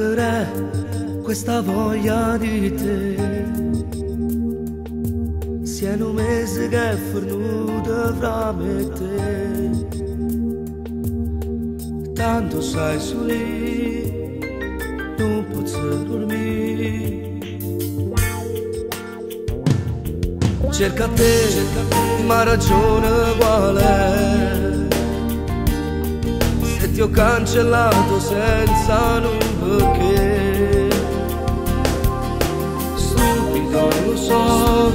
pagherei questa voglia di te. Sia un mese che è venuto fra me e te. Tanto sai su lì, non posso dormire. Cerca te, ma ragione qual è? Se ti ho cancellato senza un perché. Stupido lo so,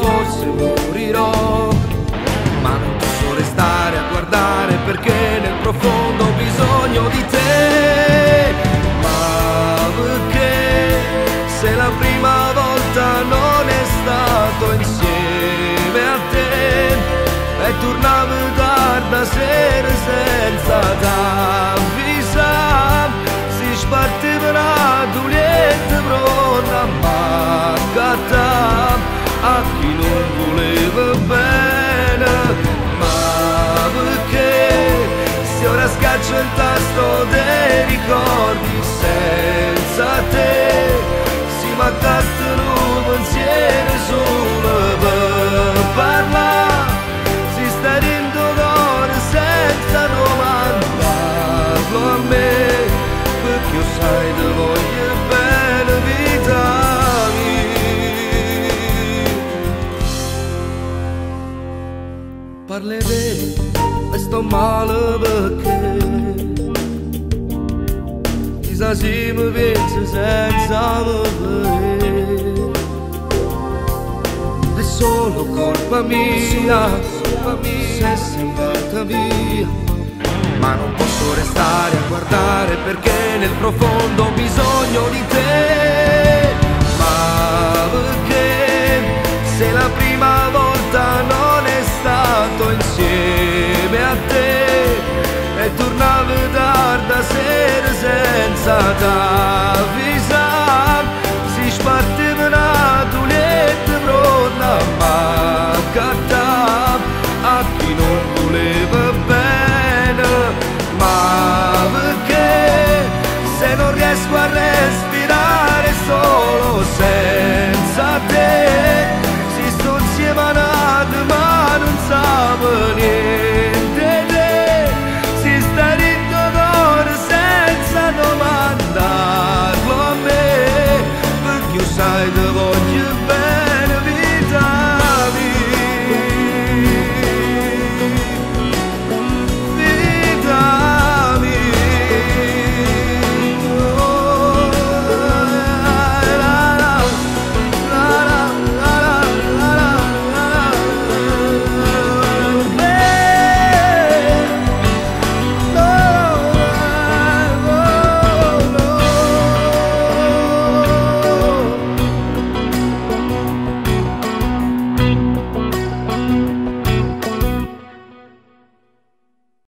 forse morirò, ma non posso restare a guardare perché nel profondo ho bisogno di te. Ma perché se la prima volta non è stato insieme a te e tornavo tarda sera senza t'avvisare, si spartiva tu lieta pronta a accattare a chi non voleva bene. Ma perché se ora scaccio il tasto dei ricordi senza te si m'accattano pensieri solo per parlare, si sta rindo d'ora senza domandarlo a me, perché io sai te voglio bene vita mia. Parli te e sto male perché chissà se mi pensi senza me vedere. È solo colpa mia, se sei andata via, ma non posso restare a guardare perché nel profondo ho bisogno di te. Ma perché se la prima volta non è stato insieme a te e tornavi tarda sera senza t'avvisare, si spartiva una tuletta pronta a accattare a chi non voleva bene. Ma perché se non riesco a respirare solo senza te, si sto insieme a nata ma non sapevo niente te, si sta rindo d'ora senza domandarlo a me, perché io sai te voglio